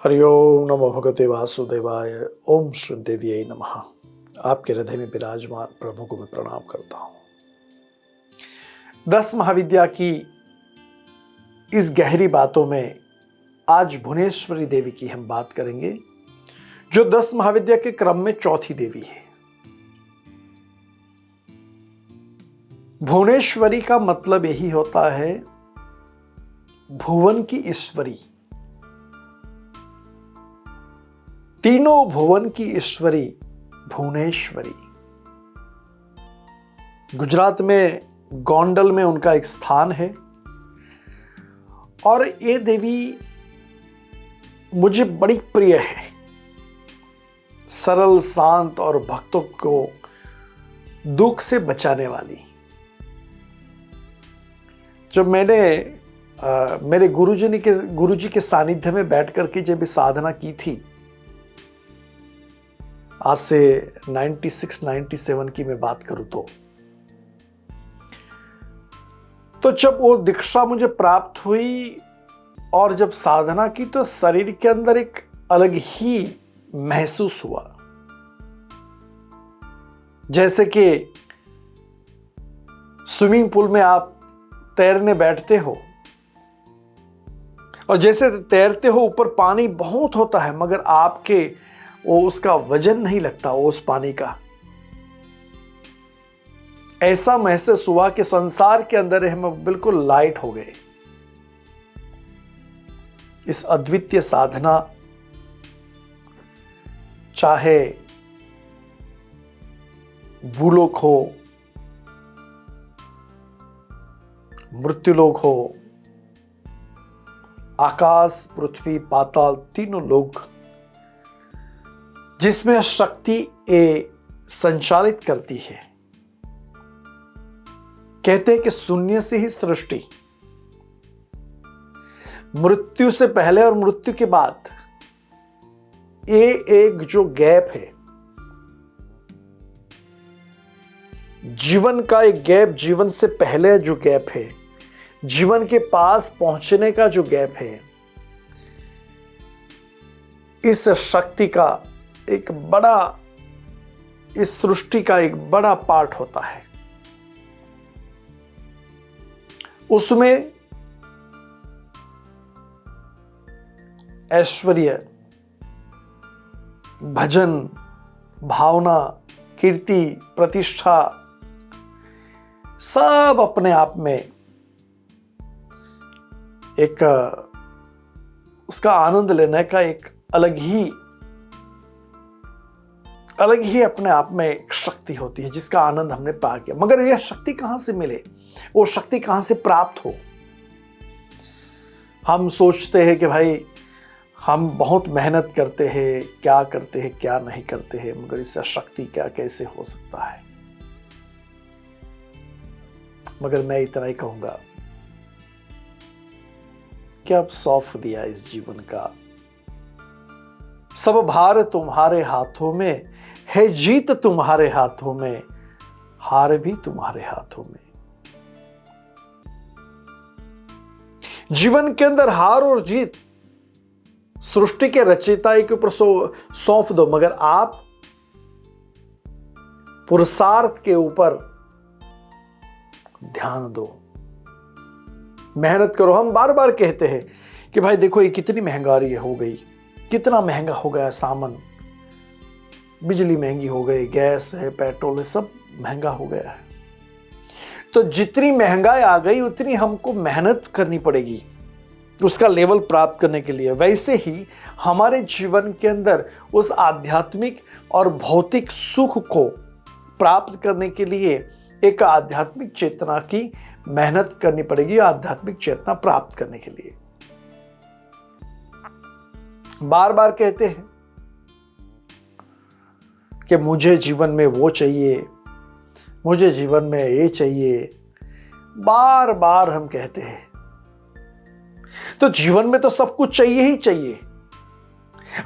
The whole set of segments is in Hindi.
हरि ओम नमो भगवते वासुदेवाय। ओम श्री देव्यै नमः। आपके हृदय में विराजमान प्रभु को मैं प्रणाम करता हूँ। 10 महाविद्या की इस गहरी बातों में आज भुवनेश्वरी देवी की हम बात करेंगे, जो 10 महाविद्या के क्रम में चौथी देवी है। भुवनेश्वरी का मतलब यही होता है भुवन की ईश्वरी, तीनों भुवन की ईश्वरी भुवनेश्वरी। गुजरात में गोंडल में उनका एक स्थान है और ये देवी मुझे बड़ी प्रिय है। सरल, शांत और भक्तों को दुख से बचाने वाली। जब मैंने मेरे गुरुजी के सानिध्य में बैठ करके जब साधना की थी, आज से 96-97 की मैं बात करूं तो जब वो दीक्षा मुझे प्राप्त हुई और जब साधना की तो शरीर के अंदर एक अलग ही महसूस हुआ, जैसे कि स्विमिंग पूल में आप तैरने बैठते हो और जैसे तैरते हो ऊपर पानी बहुत होता है मगर आपके उसका वजन नहीं लगता उस पानी का। ऐसा महसूस हुआ कि संसार के अंदर हम बिल्कुल लाइट हो गए। इस अद्वितीय साधना, चाहे भूलोक हो, मृत्युलोक हो, आकाश, पृथ्वी, पाताल, तीनों लोक जिसमें शक्ति ए संचालित करती है। कहते हैं कि शून्य से ही सृष्टि, मृत्यु से पहले और मृत्यु के बाद ये एक जो गैप है, जीवन का एक गैप, जीवन से पहले जो गैप है, जीवन के पास पहुंचने का जो गैप है, इस शक्ति का एक बड़ा, इस सृष्टि का एक बड़ा पार्ट होता है। उसमें ऐश्वर्य, भजन, भावना, कीर्ति, प्रतिष्ठा सब अपने आप में एक उसका आनंद लेने का एक अलग ही अपने आप में एक शक्ति होती है जिसका आनंद हमने पा किया। मगर यह शक्ति कहां से मिले, वो शक्ति कहां से प्राप्त हो? हम सोचते हैं कि भाई हम बहुत मेहनत करते हैं, क्या करते हैं क्या नहीं करते हैं, मगर इससे शक्ति क्या कैसे हो सकता है? मगर मैं इतना ही कहूंगा कि अब सौंप दिया इस जीवन का, सब भार तुम्हारे हाथों में है, जीत तुम्हारे हाथों में, हार भी तुम्हारे हाथों में। जीवन के अंदर हार और जीत सृष्टि के रचयिता के ऊपर सौंप दो, मगर आप पुरुषार्थ के ऊपर ध्यान दो, मेहनत करो। हम बार बार कहते हैं कि भाई देखो ये कितनी महंगाई हो गई, कितना महंगा हो गया सामान, बिजली महंगी हो गई, गैस है, पेट्रोल है, सब महंगा हो गया है। तो जितनी महंगाई आ गई उतनी हमको मेहनत करनी पड़ेगी उसका लेवल प्राप्त करने के लिए। वैसे ही हमारे जीवन के अंदर उस आध्यात्मिक और भौतिक सुख को प्राप्त करने के लिए एक आध्यात्मिक चेतना की मेहनत करनी पड़ेगी, आध्यात्मिक चेतना प्राप्त करने के लिए। बार बार कहते हैं कि मुझे जीवन में वो चाहिए, मुझे जीवन में ये चाहिए, बार बार हम कहते हैं। तो जीवन में तो सब कुछ चाहिए ही चाहिए,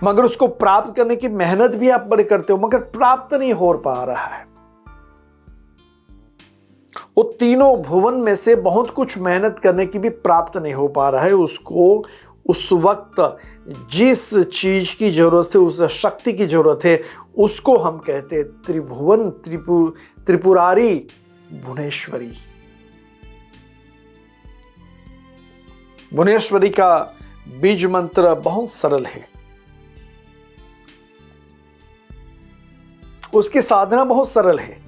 मगर उसको प्राप्त करने की मेहनत भी आप बड़े करते हो, मगर प्राप्त नहीं हो पा रहा है। वो तीनों भुवन में से बहुत कुछ मेहनत करने की भी प्राप्त नहीं हो पा रहा है, उसको उस वक्त जिस चीज की जरूरत है, उस शक्ति की जरूरत है, उसको हम कहते हैं त्रिभुवन त्रिपुरारी भुवनेश्वरी। भुवनेश्वरी का बीज मंत्र बहुत सरल है, उसकी साधना बहुत सरल है,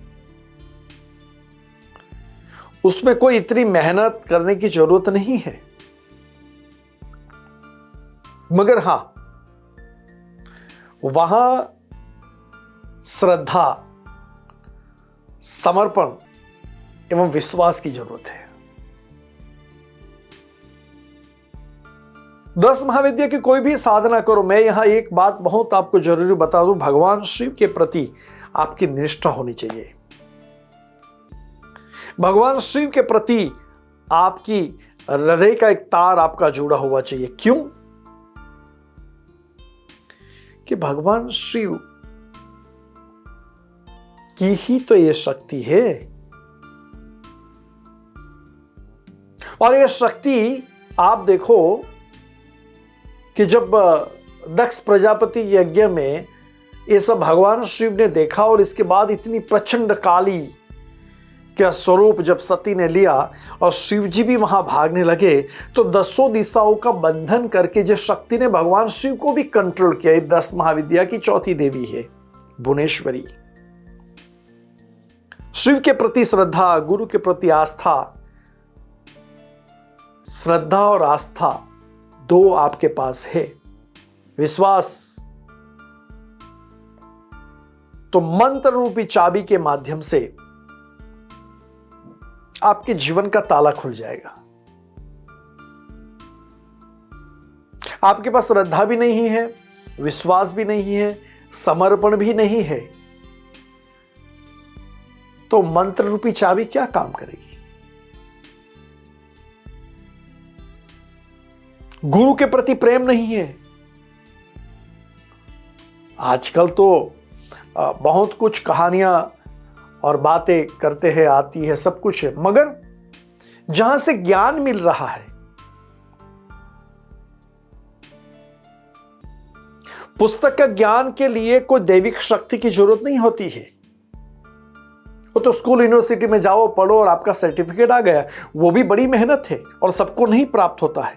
उसमें कोई इतनी मेहनत करने की जरूरत नहीं है। मगर हां, वहां श्रद्धा, समर्पण एवं विश्वास की जरूरत है। 10 महाविद्या की कोई भी साधना करो, मैं यहां एक बात बहुत आपको जरूरी बता दूं, भगवान शिव के प्रति आपकी निष्ठा होनी चाहिए। भगवान शिव के प्रति आपकी हृदय का एक तार आपका जुड़ा हुआ चाहिए। क्यों? कि भगवान शिव की ही तो ये शक्ति है, और ये शक्ति आप देखो कि जब दक्ष प्रजापति यज्ञ में ये सब भगवान शिव ने देखा, और इसके बाद इतनी प्रचंड काली का स्वरूप जब सती ने लिया और शिव जी भी वहां भागने लगे, तो 10 दिशाओं का बंधन करके जो शक्ति ने भगवान शिव को भी कंट्रोल किया। 10 महाविद्या की चौथी देवी है भुवनेश्वरी। शिव के प्रति श्रद्धा, गुरु के प्रति आस्था, श्रद्धा और आस्था दो आपके पास है, विश्वास, तो मंत्र रूपी चाबी के माध्यम से आपके जीवन का ताला खुल जाएगा। आपके पास श्रद्धा भी नहीं है, विश्वास भी नहीं है, समर्पण भी नहीं है, तो मंत्र रूपी चाबी क्या काम करेगी? गुरु के प्रति प्रेम नहीं है। आजकल तो बहुत कुछ कहानियां और बातें करते हैं, आती है, सब कुछ है, मगर जहां से ज्ञान मिल रहा है, पुस्तक का ज्ञान के लिए कोई दैविक शक्ति की जरूरत नहीं होती है। वो तो स्कूल यूनिवर्सिटी में जाओ, पढ़ो और आपका सर्टिफिकेट आ गया, वो भी बड़ी मेहनत है और सबको नहीं प्राप्त होता है।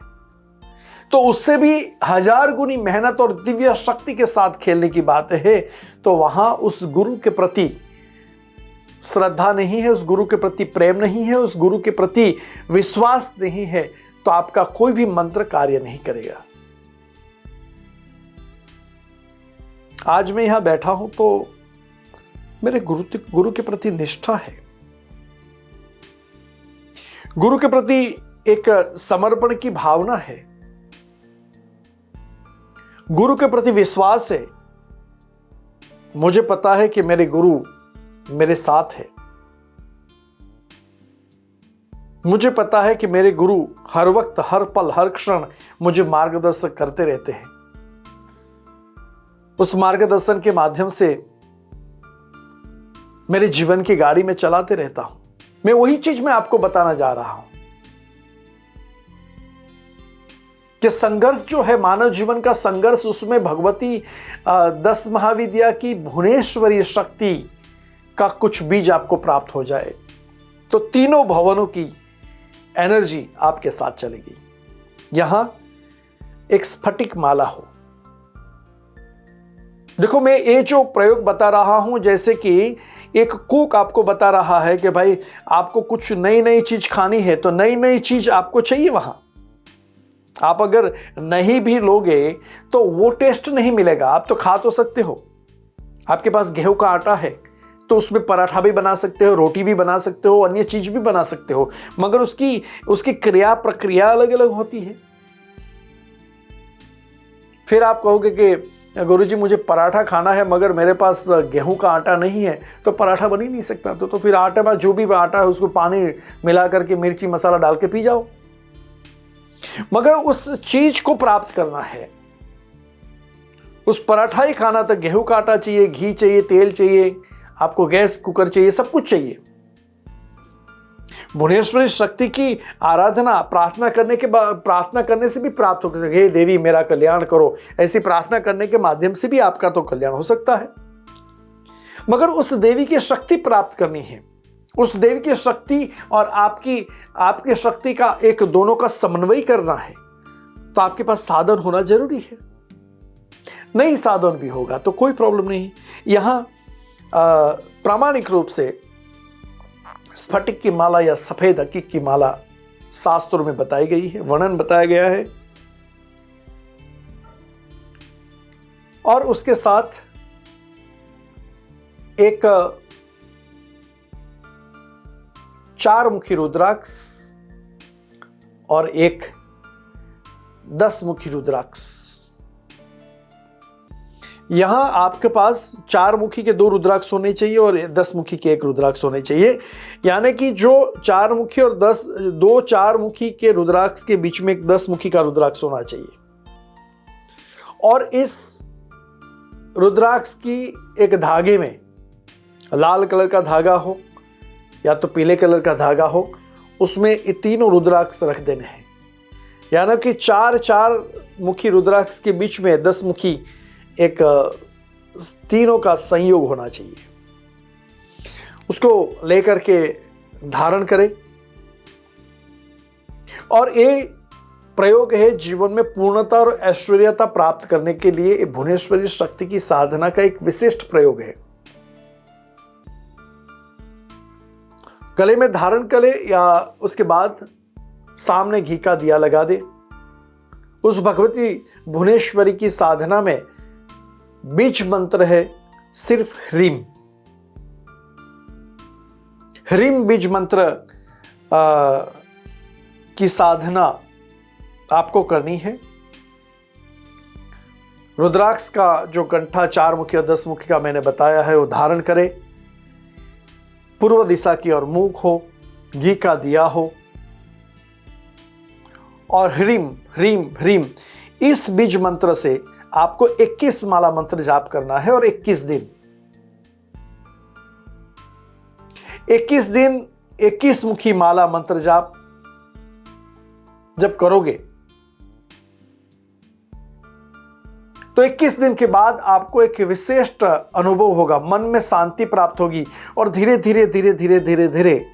तो उससे भी 1000 गुनी मेहनत और दिव्य शक्ति के साथ खेलने की बात है। तो वहां उस गुरु के प्रति श्रद्धा नहीं है, उस गुरु के प्रति प्रेम नहीं है, उस गुरु के प्रति विश्वास नहीं है, तो आपका कोई भी मंत्र कार्य नहीं करेगा। आज मैं यहां बैठा हूं तो मेरे गुरु के प्रति निष्ठा है, गुरु के प्रति एक समर्पण की भावना है, गुरु के प्रति विश्वास है। मुझे पता है कि मेरे गुरु मेरे साथ है, मुझे पता है कि मेरे गुरु हर वक्त, हर पल, हर क्षण मुझे मार्गदर्शन करते रहते हैं। उस मार्गदर्शन के माध्यम से मेरे जीवन की गाड़ी में चलाते रहता हूं। मैं वही चीज मैं आपको बताना जा रहा हूं कि संघर्ष जो है, मानव जीवन का संघर्ष, उसमें भगवती 10 महाविद्या की भुवनेश्वरी शक्ति का कुछ बीज आपको प्राप्त हो जाए, तो तीनों भवनों की एनर्जी आपके साथ चलेगी। यहां एक स्फटिक माला हो। देखो, मैं ये जो प्रयोग बता रहा हूं, जैसे कि एक कुक आपको बता रहा है कि भाई आपको कुछ नई नई चीज खानी है, तो नई नई चीज आपको चाहिए। वहां आप अगर नहीं भी लोगे तो वो टेस्ट नहीं मिलेगा। आप तो खा तो सकते हो, आपके पास गेहूं का आटा है तो उसमें पराठा भी बना सकते हो, रोटी भी बना सकते हो, अन्य चीज भी बना सकते हो, मगर उसकी क्रिया प्रक्रिया अलग अलग होती है। फिर आप कहोगे कि गुरुजी मुझे पराठा खाना है मगर मेरे पास गेहूं का आटा नहीं है, तो पराठा बन ही नहीं सकता। तो फिर आटे में जो भी आटा है उसको पानी मिला करके मिर्ची मसाला डाल के पी जाओ। मगर उस चीज को प्राप्त करना है, उस पराठा ही खाना, तो गेहूं का आटा चाहिए, घी चाहिए, तेल चाहिए, आपको गैस कुकर चाहिए, सब कुछ चाहिए। भुवनेश्वरी शक्ति की आराधना प्रार्थना करने से भी प्राप्त हो सकती है। हे देवी मेरा कल्याण करो, ऐसी प्रार्थना करने के माध्यम से भी आपका तो कल्याण हो सकता है। मगर उस देवी की शक्ति प्राप्त करनी है, उस देवी की शक्ति और आपकी शक्ति का एक दोनों का समन्वय करना है, तो आपके पास साधन होना जरूरी है। नहीं साधन भी होगा तो कोई प्रॉब्लम नहीं। यहां प्रामाणिक रूप से स्फटिक की माला या सफेद हकीक की माला शास्त्रों में बताई गई है, वर्णन बताया गया है। और उसके साथ एक 4 मुखी रुद्राक्ष और एक 10 मुखी रुद्राक्ष। यहां आपके पास 4 मुखी के 2 रुद्राक्ष होने चाहिए और 10 मुखी के 1 रुद्राक्ष होने चाहिए। यानी कि जो 4 मुखी और 2 4 मुखी के रुद्राक्ष के बीच में एक 10 मुखी का रुद्राक्ष होना चाहिए। और इस रुद्राक्ष की एक धागे में लाल कलर का धागा हो या तो पीले कलर का धागा हो, उसमें ये तीनों रुद्राक्ष रख देने हैं। यानी कि 4 मुखी रुद्राक्ष के बीच में 10 मुखी एक तीनों का संयोग होना चाहिए। उसको लेकर के धारण करें। और ये प्रयोग है जीवन में पूर्णता और ऐश्वर्यता प्राप्त करने के लिए भुवनेश्वरी शक्ति की साधना का एक विशिष्ट प्रयोग है। गले में धारण करें या उसके बाद सामने घी का दिया लगा दे। उस भगवती भुवनेश्वरी की साधना में बीज मंत्र है सिर्फ ह्रीम। ह्रीम बीज मंत्र की साधना आपको करनी है। रुद्राक्ष का जो कंठा 4 मुखी और 10 मुखी का मैंने बताया है वो धारण करें। पूर्व दिशा की ओर मुख हो, घी का दिया हो और ह्रीम ह्रीम ह्रीम इस बीज मंत्र से आपको 21 माला मंत्र जाप करना है। और 21 दिन 21 मुखी माला मंत्र जाप जब करोगे तो 21 दिन के बाद आपको एक विशिष्ट अनुभव होगा, मन में शांति प्राप्त होगी और धीरे धीरे धीरे धीरे धीरे धीरे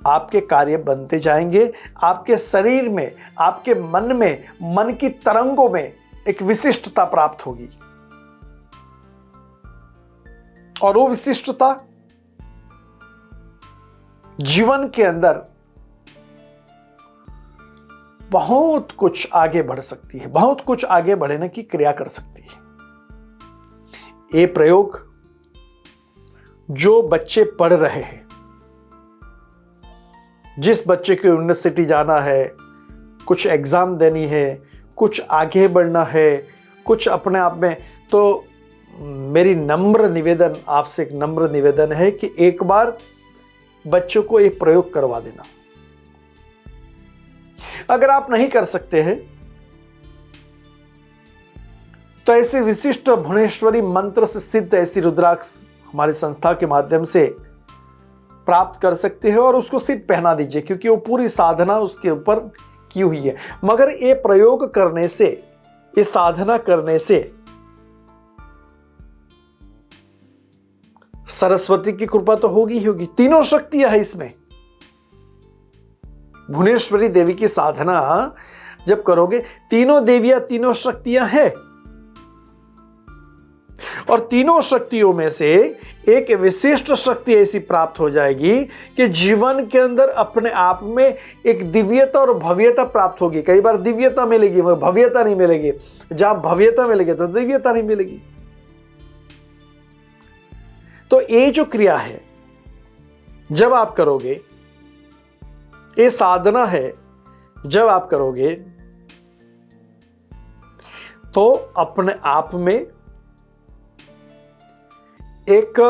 आपके कार्य बनते जाएंगे। आपके शरीर में, आपके मन में, मन की तरंगों में एक विशिष्टता प्राप्त होगी। और वो विशिष्टता जीवन के अंदर बहुत कुछ आगे बढ़ सकती है, बहुत कुछ आगे बढ़ने की क्रिया कर सकती है। ये प्रयोग जो बच्चे पढ़ रहे हैं, जिस बच्चे को यूनिवर्सिटी जाना है, कुछ एग्जाम देनी है, कुछ आगे बढ़ना है, कुछ अपने आप में, तो मेरी नम्र निवेदन, आपसे एक नम्र निवेदन है कि एक बार बच्चों को ये प्रयोग करवा देना। अगर आप नहीं कर सकते हैं तो ऐसे विशिष्ट भुवनेश्वरी मंत्र से सिद्ध ऐसी रुद्राक्ष हमारी संस्था के माध्यम से प्राप्त कर सकते हैं और उसको सिर्फ पहना दीजिए, क्योंकि वो पूरी साधना उसके ऊपर की हुई है। मगर ये प्रयोग करने से, ये साधना करने से सरस्वती की कृपा तो होगी ही होगी। तीनों शक्तियां है इसमें। भुवनेश्वरी देवी की साधना जब करोगे, तीनों देवियां, तीनों शक्तियां हैं और तीनों शक्तियों में से एक विशिष्ट शक्ति ऐसी प्राप्त हो जाएगी कि जीवन के अंदर अपने आप में एक दिव्यता और भव्यता प्राप्त होगी। कई बार दिव्यता मिलेगी, मगर भव्यता नहीं मिलेगी। जहां भव्यता मिलेगी तो दिव्यता नहीं मिलेगी। तो ये जो क्रिया है जब आप करोगे, ये साधना है जब आप करोगे, तो अपने आप में एक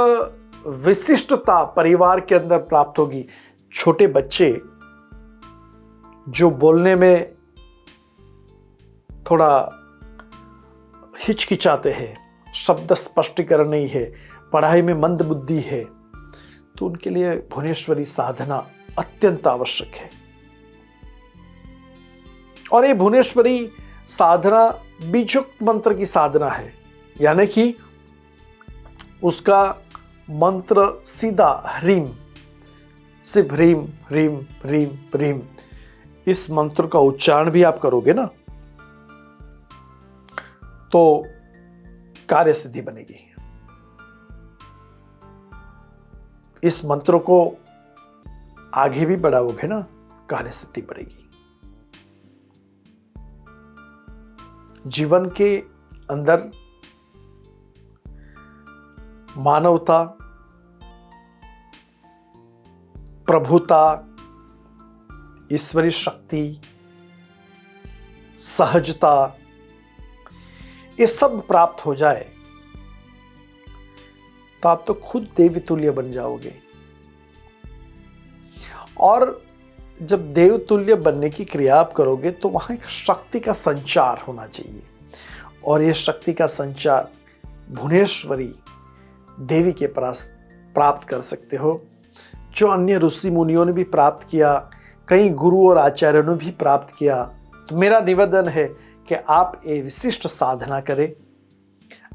विशिष्टता परिवार के अंदर प्राप्त होगी। छोटे बच्चे जो बोलने में थोड़ा हिचकिचाते हैं, शब्द स्पष्टीकरण नहीं है, पढ़ाई में मंद बुद्धि है, तो उनके लिए भुवनेश्वरी साधना अत्यंत आवश्यक है। और ये भुवनेश्वरी साधना बीजोक्त मंत्र की साधना है, यानी कि उसका मंत्र सीधा ह्रीम, सिर्फ ह्रीम ह्रीम ह्रीम ह्रीम, इस मंत्र का उच्चारण भी आप करोगे ना तो कार्य सिद्धि बनेगी। इस मंत्र को आगे भी बढ़ाओगे ना, कार्य सिद्धि बढ़ेगी। जीवन के अंदर मानवता, प्रभुता, ईश्वरीय शक्ति, सहजता, ये सब प्राप्त हो जाए तो आप तो खुद देवी तुल्य बन जाओगे। और जब देवतुल्य बनने की क्रिया आप करोगे तो वहां एक शक्ति का संचार होना चाहिए, और यह शक्ति का संचार भुवनेश्वरी देवी के पास प्राप्त कर सकते हो, जो अन्य ऋषि मुनियों ने भी प्राप्त किया, कई गुरु और आचार्यों ने भी प्राप्त किया। तो मेरा निवेदन है कि आप ये विशिष्ट साधना करें,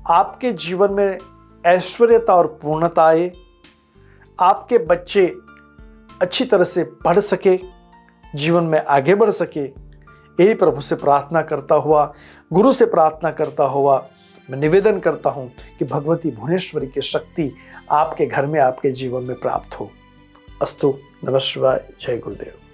आपके जीवन में ऐश्वर्यता और पूर्णता आए, आपके बच्चे अच्छी तरह से पढ़ सके, जीवन में आगे बढ़ सके। यही प्रभु से प्रार्थना करता हुआ, गुरु से प्रार्थना करता हुआ मैं निवेदन करता हूं कि भगवती भुवनेश्वरी की शक्ति आपके घर में, आपके जीवन में प्राप्त हो। अस्तु। नमः शिवाय। जय गुरुदेव।